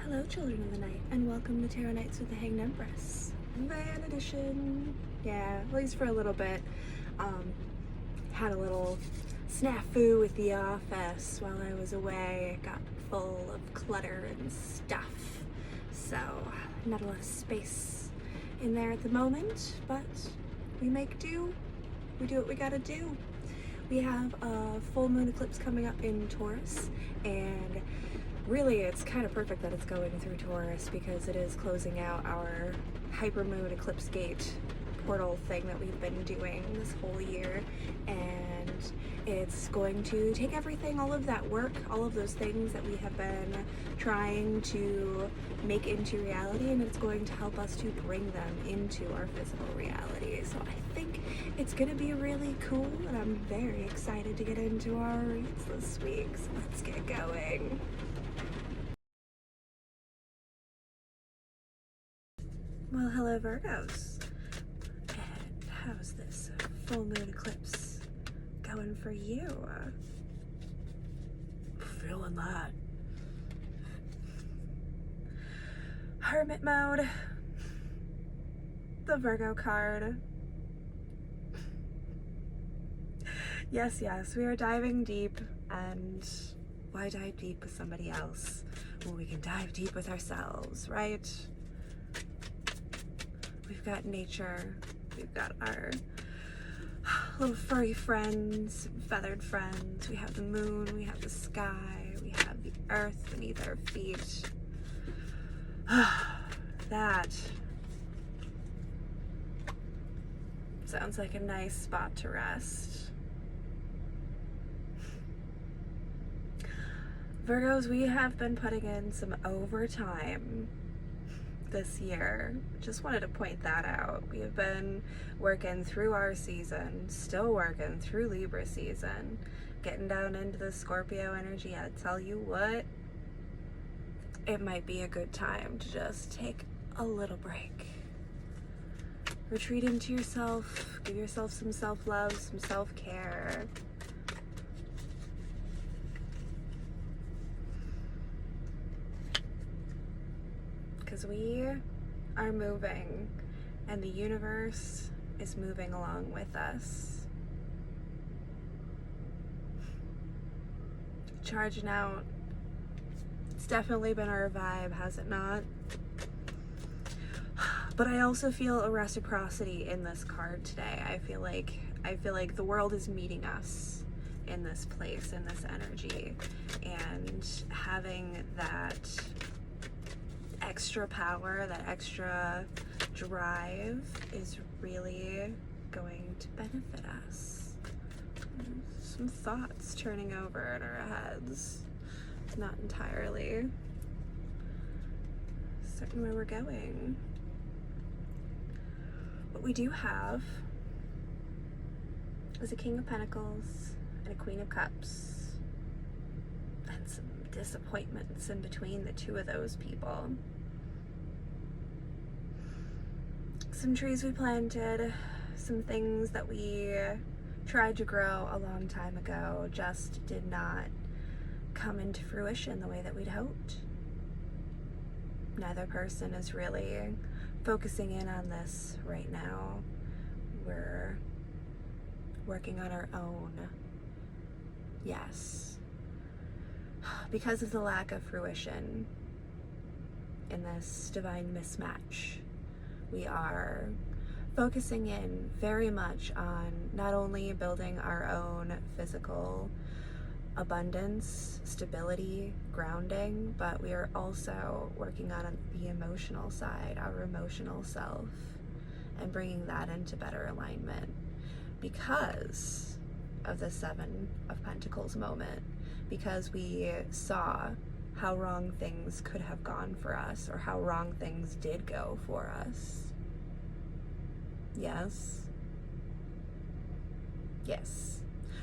Hello, children of the night, and welcome to Tarot Nights with the Hanged Empress. Van edition. Yeah, at least for a little bit. Had a little snafu with the office while I was away. It got full of clutter and stuff. So, not a lot of space in there at the moment, but we make do. We do what we gotta do. We have a full moon eclipse coming up in Taurus, and really it's kind of perfect that it's going through Taurus because it is closing out our hypermoon eclipse gate portal thing that we've been doing this whole year, and it's going to take everything, all of that work, all of those things that we have been trying to make into reality, and it's going to help us to bring them into our physical reality. So I think it's gonna be really cool, and I'm very excited to get into our reads this week. So let's get going. Well, hello Virgos, and how's this full moon eclipse going for you? Feeling that. Hermit mode, the Virgo card. Yes, we are diving deep, and why dive deep with somebody else when we can dive deep with ourselves, right? We've got nature, we've got our little furry friends, feathered friends, we have the moon, we have the sky, we have the earth beneath our feet. That sounds like a nice spot to rest. Virgos, we have been putting in some overtime this year. Just wanted to point that out. We have been working through our season, still working through Libra season, getting down into the Scorpio energy. I tell you what, it might be a good time to just take a little break. Retreat into yourself, give yourself some self-love, some self-care. Because we are moving, and the universe is moving along with us. Charging out. It's definitely been our vibe, has it not? But I also feel a reciprocity in this card today. I feel like the world is meeting us in this place, in this energy, and having that extra power, that extra drive is really going to benefit us. Some thoughts turning over in our heads. Not entirely certain where we're going. What we do have is a King of Pentacles and a Queen of Cups, and some disappointments in between the two of those people. Some trees we planted, some things that we tried to grow a long time ago just did not come into fruition the way that we'd hoped. Neither person is really focusing in on this right now. We're working on our own. Yes. Because of the lack of fruition in this divine mismatch, we are focusing in very much on not only building our own physical abundance, stability, grounding, but we are also working on the emotional side, our emotional self, and bringing that into better alignment because of the Seven of Pentacles moment, because we saw how wrong things could have gone for us, or how wrong things did go for us. Yes.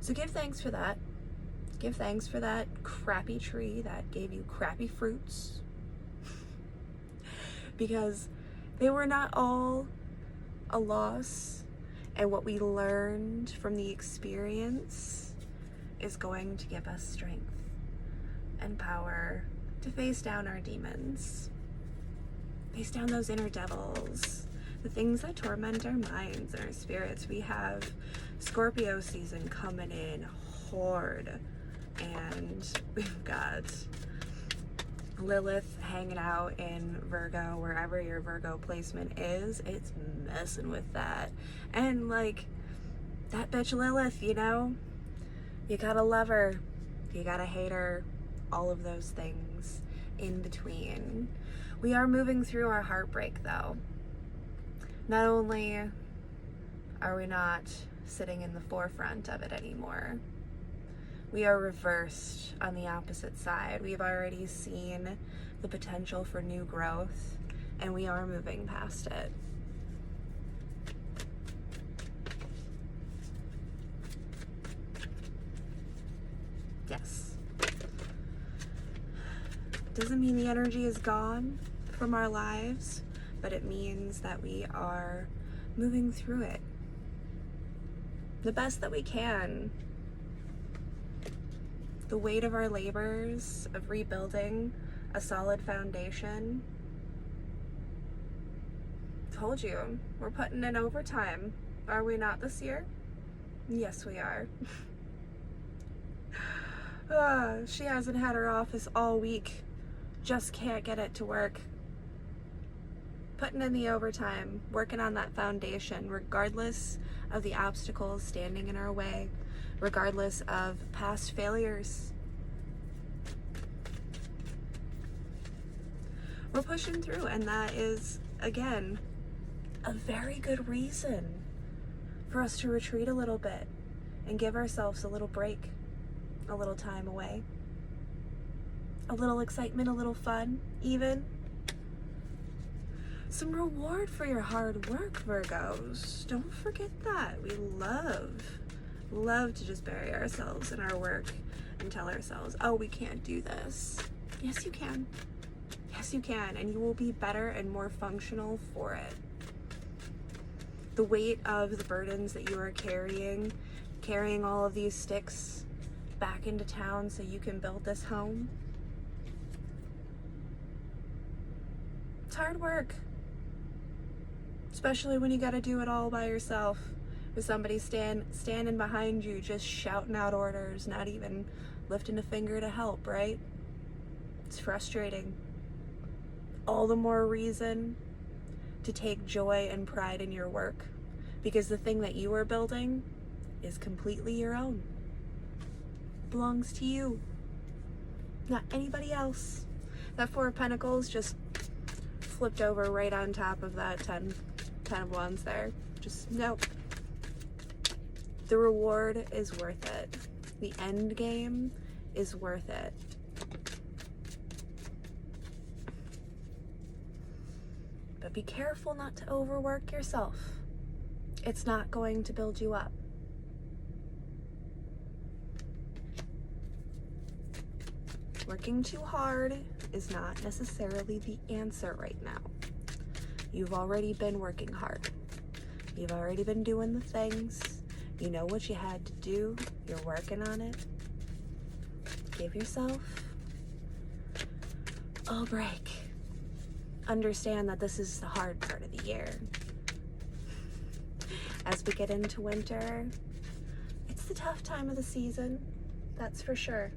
So give thanks for that. Give thanks for that crappy tree that gave you crappy fruits. Because they were not all a loss, and what we learned from the experience is going to give us strength and power to face down our demons, face down those inner devils, the things that torment our minds and our spirits. We have Scorpio season coming in hard, and we've got Lilith hanging out in Virgo, wherever your Virgo placement is. It's messing with that. And like, that bitch Lilith, you know, you gotta love her, you gotta hate her, all of those things in between. We are moving through our heartbreak though. Not only are we not sitting in the forefront of it anymore, we are reversed on the opposite side. We've already seen the potential for new growth, and we are moving past it. Yes. Doesn't mean the energy is gone from our lives, but it means that we are moving through it the best that we can. The weight of our labors of rebuilding a solid foundation. Told you, we're putting in overtime. Are we not this year? Yes, we are. She hasn't had her office all week. Just can't get it to work. Putting in the overtime, working on that foundation, regardless of the obstacles standing in our way, regardless of past failures. We're pushing through, and that is, again, a very good reason for us to retreat a little bit and give ourselves a little break, a little time away, a little excitement, a little fun, even. Some reward for your hard work, Virgos. Don't forget that. We love to just bury ourselves in our work and tell ourselves, oh, we can't do this. Yes, you can. Yes, you can, and you will be better and more functional for it. The weight of the burdens that you are carrying all of these sticks back into town so you can build this home. It's hard work, especially when you got to do it all by yourself, with somebody standing behind you just shouting out orders, not even lifting a finger to help, right? It's frustrating. All the more reason to take joy and pride in your work, because the thing that you are building is completely your own. Belongs to you, not anybody else. That Four of Pentacles just flipped over right on top of that 10 of Wands there. Just nope. The reward is worth it. The end game is worth it. But be careful not to overwork yourself. It's not going to build you up. Working too hard is not necessarily the answer right now. You've already been working hard. You've already been doing the things. You know what you had to do. You're working on it. Give yourself a break. Understand that this is the hard part of the year. As we get into winter, it's the tough time of the season, that's for sure.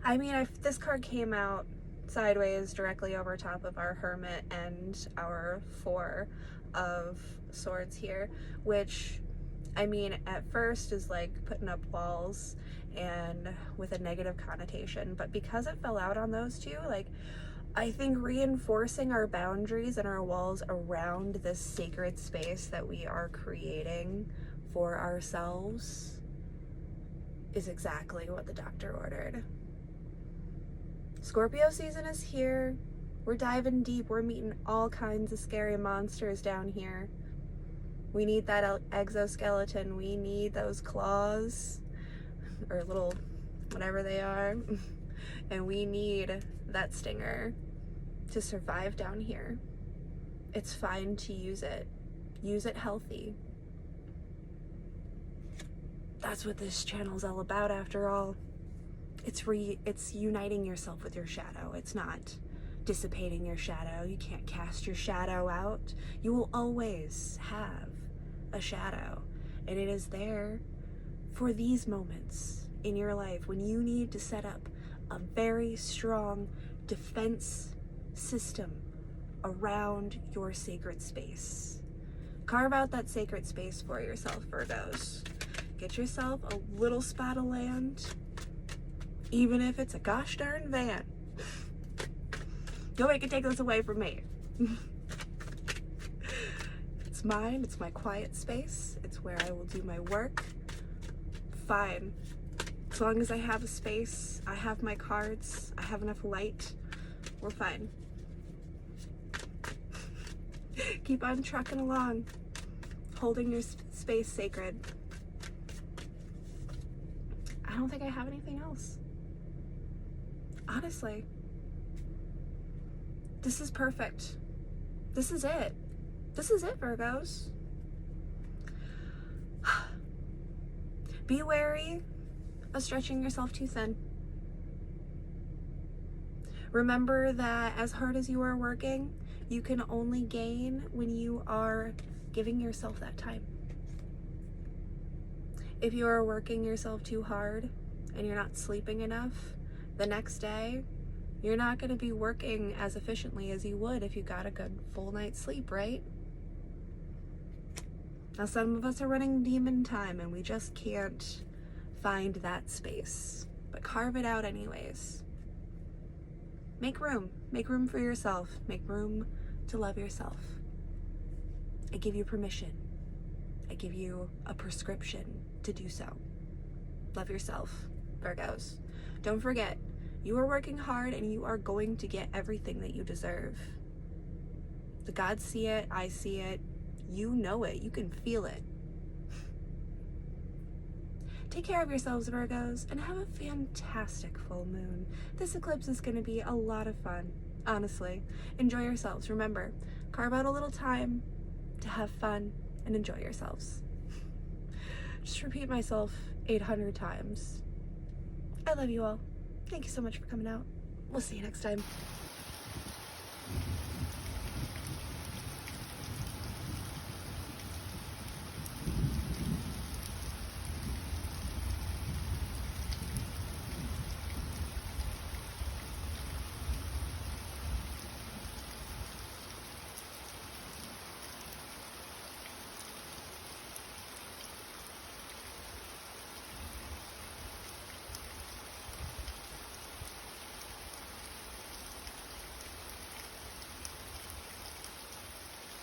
I mean, if this card came out sideways directly over top of our Hermit and our Four of Swords here, which, I mean, at first is like putting up walls and with a negative connotation, but because it fell out on those two, like, I think reinforcing our boundaries and our walls around this sacred space that we are creating for ourselves is exactly what the doctor ordered. Scorpio season is here. We're diving deep. We're meeting all kinds of scary monsters down here. We need that exoskeleton. We need those claws, or little whatever they are. And we need that stinger to survive down here. It's fine to use it. Use it healthy. That's what this channel is all about, after all. It's uniting yourself with your shadow. It's not dissipating your shadow. You can't cast your shadow out. You will always have a shadow, and it is there for these moments in your life when you need to set up a very strong defense system around your sacred space. Carve out that sacred space for yourself, Virgos. Get yourself a little spot of land, even if it's a gosh darn van. Nobody can take this away from me. It's mine, it's my quiet space, it's where I will do my work. Fine. As long as I have a space, I have my cards, I have enough light, we're fine. Keep on trucking along, holding your space sacred. I don't think I have anything else. Honestly. This is perfect. This is it. This is it, Virgos. Be wary of stretching yourself too thin. Remember that as hard as you are working, you can only gain when you are giving yourself that time. If you are working yourself too hard and you're not sleeping enough, the next day, you're not going to be working as efficiently as you would if you got a good full night's sleep, right? Now, some of us are running demon time and we just can't find that space, but carve it out anyways. Make room for yourself, make room to love yourself. I give you permission. I give you a prescription to do so. Love yourself, Virgos. Don't forget, you are working hard and you are going to get everything that you deserve. The gods see it, I see it, you know it, you can feel it. Take care of yourselves, Virgos, and have a fantastic full moon. This eclipse is going to be a lot of fun, honestly. Enjoy yourselves. Remember, carve out a little time to have fun and enjoy yourselves. Just repeat myself 800 times. I love you all. Thank you so much for coming out. We'll see you next time.